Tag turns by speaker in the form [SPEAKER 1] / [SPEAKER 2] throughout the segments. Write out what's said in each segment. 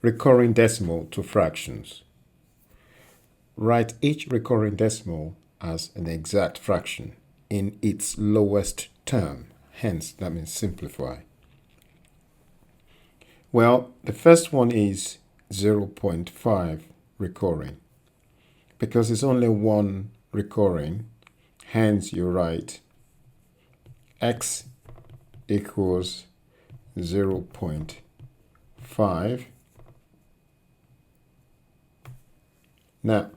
[SPEAKER 1] recurring decimal to fractions. Write each recurring decimal as an exact fraction in its lowest term. Hence, that means simplify. Well, the first one is 0.5 recurring. Because it's only one recurring, hence you write x equals 0.5. Now,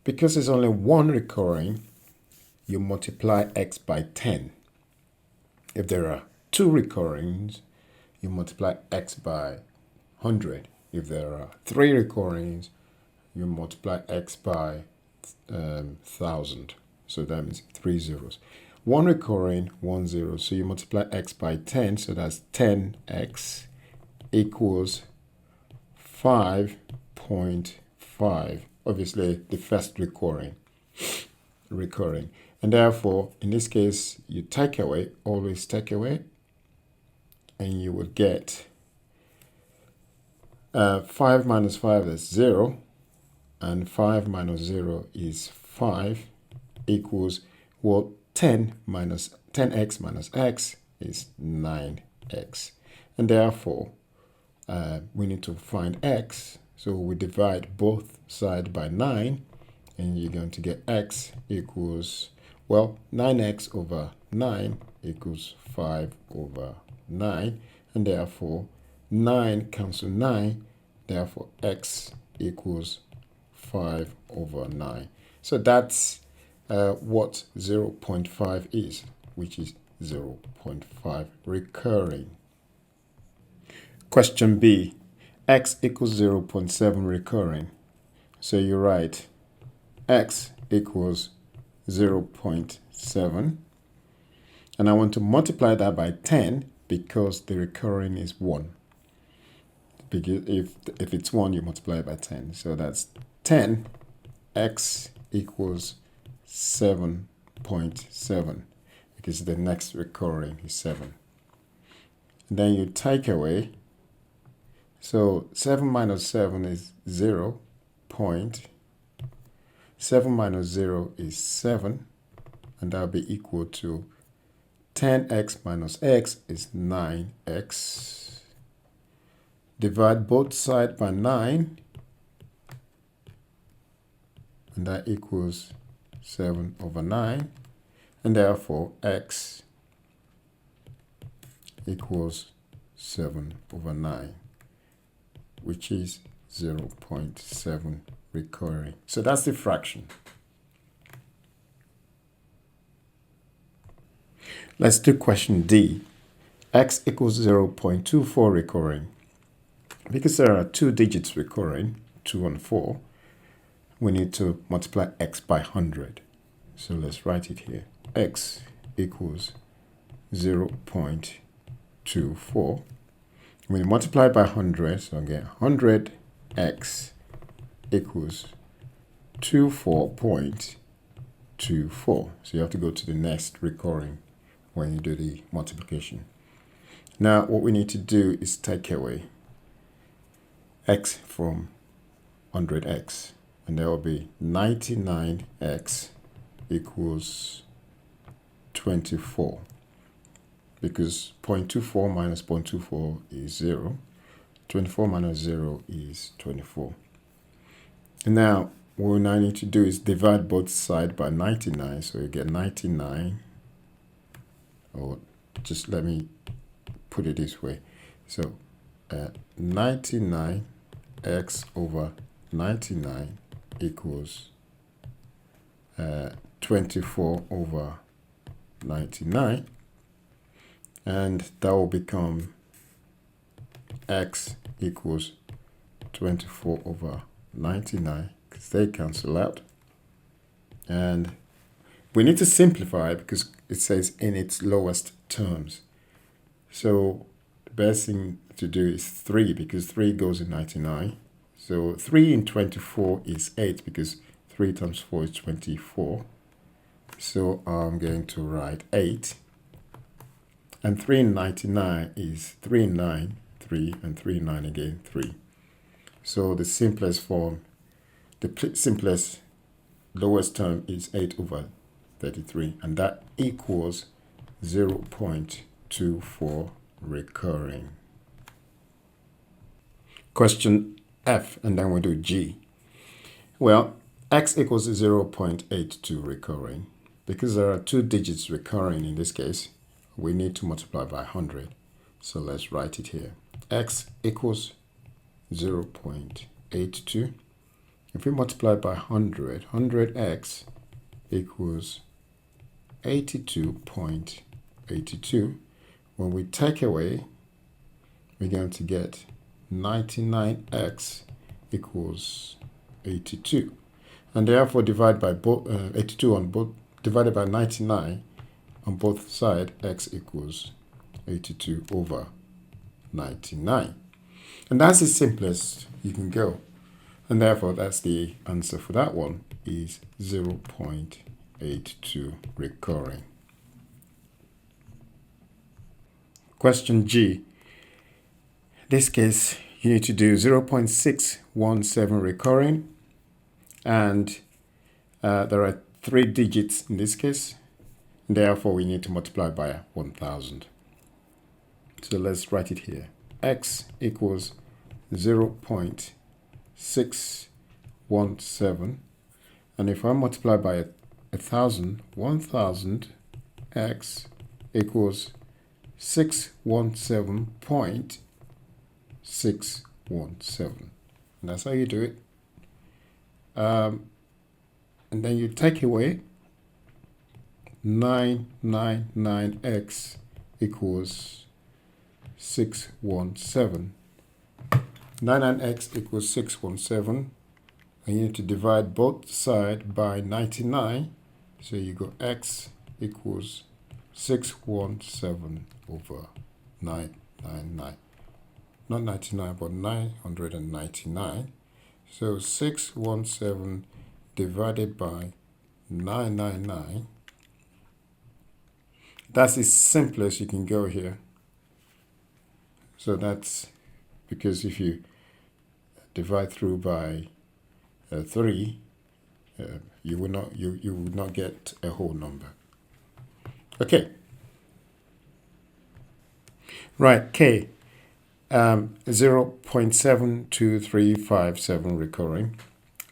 [SPEAKER 1] because it's only one recurring, you multiply x by 10. If there are two recurrings, you multiply x by 100. If there are three recurrings, you multiply x by 1,000. So that means 3 zeros. One recurring, 1 0. So you multiply x by 10. So that's 10x equals 5.5. Obviously, the first recurring. And therefore, in this case, you take away, always take away, and you will get 5 minus 5 is 0, and 5 minus 0 is 5, equals, well, 10x minus x is 9x. And therefore, we need to find x, so we divide both sides by 9, and you're going to get x equals, well, 9x over 9 equals 5 over 9, and therefore 9 cancel 9, therefore x equals 5 over 9. So that's what 0.5 is, which is 0.5 recurring. Question B, x equals 0.7 recurring. So you write x equals 0.7, and I want to multiply that by 10 because the recurring is 1. Because if it's 1, you multiply it by 10. So that's 10x equals 7.7 because the next recurring is 7. And then you take away. So 7 minus 7 is 0. 7 minus 0 is 7, and that will be equal to 10x minus x is 9x. Divide both sides by 9, and that equals 7 over 9, and therefore x equals 7 over 9, which is 0.7 recurring. So that's the fraction. Let's do question D. X equals 0.24 recurring. Because there are two digits recurring, 2 and 4, we need to multiply x by 100. So let's write it here. X equals 0.24. When you multiply by 100, so again, 100x equals 24.24. So you have to go to the next recurring when you do the multiplication. Now, what we need to do is take away x from 100x, and there will be 99x equals 24, because 0.24 minus 0.24 is 0. 24 minus 0 is 24. And now, what we now need to do is divide both sides by 99, so you get 99, or just let me put it this way. So 99x over 99 equals 24 over 99, and that will become x equals 24 over 99, because they cancel out. And we need to simplify because it says in its lowest terms. So the best thing to do is 3, because 3 goes in 99. So 3 in 24 is 8, because 3 times 4 is 24. So I'm going to write 8. And 3 in 99 is 3 in 9, 3, and 3 in 9 again, 3. So the simplest form, the simplest lowest term is 8 over 33, and that equals 0.24 recurring. Question F, and then we'll do G. Well, x equals 0.82 recurring. Because there are 2 digits recurring in this case, we need to multiply by 100. So let's write it here. X equals 0.82. If we multiply by 100, 100x equals 82.82. When we take away, we're going to get 99x equals 82. And therefore divide by both 82 on both, divided by 99 on both sides, x equals 82 over 99. And that's the simplest you can go. And therefore, that's the answer for that one, is 0.82 recurring. Question G. In this case, you need to do 0.617 recurring. And there are 3 digits in this case. Therefore, we need to multiply by 1,000. So let's write it here. X equals 0.617, and if I multiply by 1,000, 1,000 x equals 617.617. And that's how you do it. And then you take away 999x equals 617. 99x equals 617, and you need to divide both sides by 99, so you go x equals 617 over 999. Not 99, but 999. So 617 divided by 999. That's as simple as you can go here. So that's because if you divide through by 3, you will not get a whole number. Okay. Right, K. 0.72357 recurring.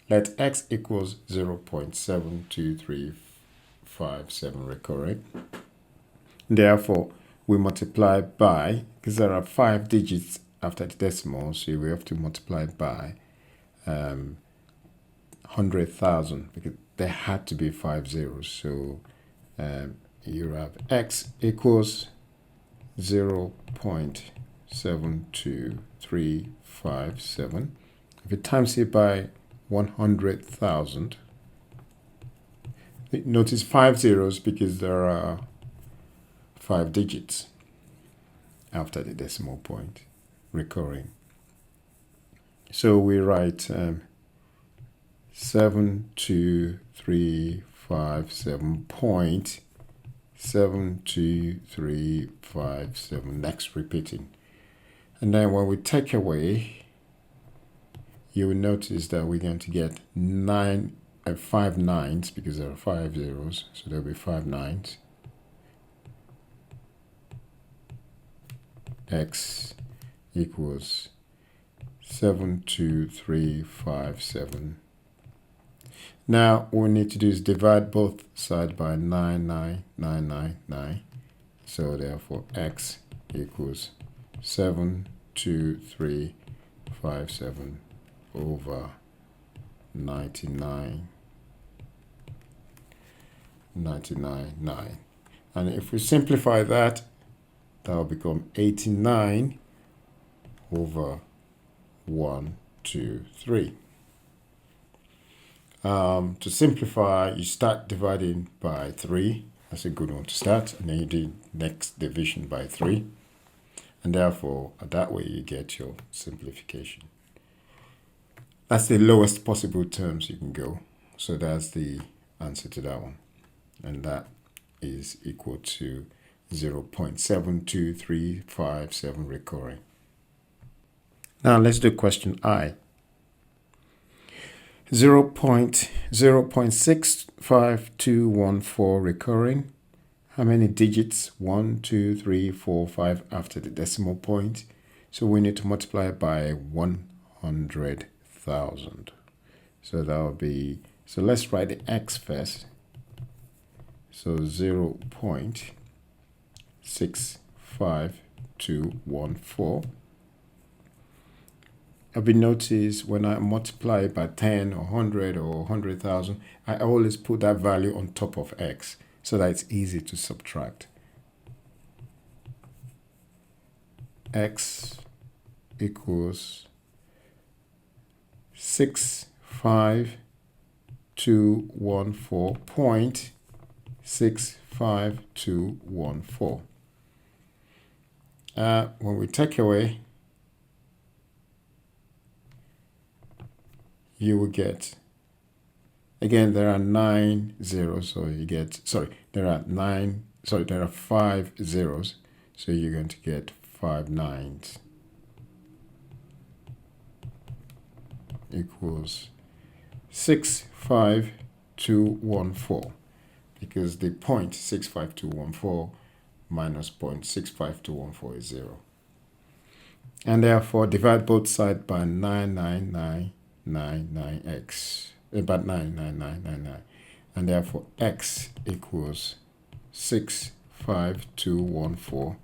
[SPEAKER 1] Let x equals 0.72357 recurring. Therefore, we multiply by, because there are 5 digits after the decimal, so we have to multiply by 100,000, because there had to be 5 zeros. So you have x equals 0.72357. If you times it by 100,000, notice 5 zeros because there are 5 digits after the decimal point recurring. So we write 72357.72357, next repeating. And then when we take away, you will notice that we're going to get 5 nines, because there are 5 zeros, so there'll be 5 nines. X equals 72357. Now what we need to do is divide both sides by 99999. So therefore x equals 72357 over 999. And if we simplify that, that will become 89 over 123. To simplify, you start dividing by 3. That's a good one to start. And then you do next division by 3. And therefore, that way you get your simplification. That's the lowest possible terms you can go. So that's the answer to that one. And that is equal to 0.72357 recurring. Now let's do question I. 0.65214 recurring. How many digits? 1, 2, 3, 4, 5 after the decimal point. So we need to multiply it by 100,000. So that will be, so let's write the x first. So 0.65214. Have you noticed when I multiply it by 10 or 100 or 100,000, I always put that value on top of x so that it's easy to subtract. X equals 65214.65214. When we take away, you will get, again, there are 9 zeros, so you get, there are 5 zeros, so you're going to get 5 nines equals 65214, because the point 65214 minus 0.65214 is 0. And therefore, divide both sides by 99999x, about 99999, and therefore x equals 65214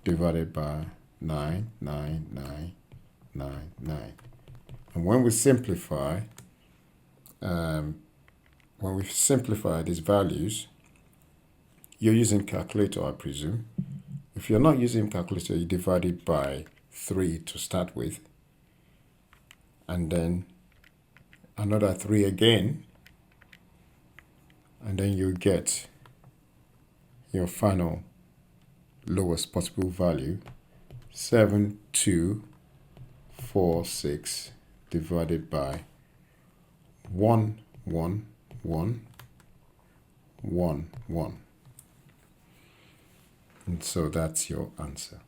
[SPEAKER 1] divided by 99999. And when we simplify, these values, you're using calculator, I presume. If you're not using calculator, you divide it by 3 to start with, and then another 3 again, and then you get your final lowest possible value, 7246 divided by 11111. And so that's your answer.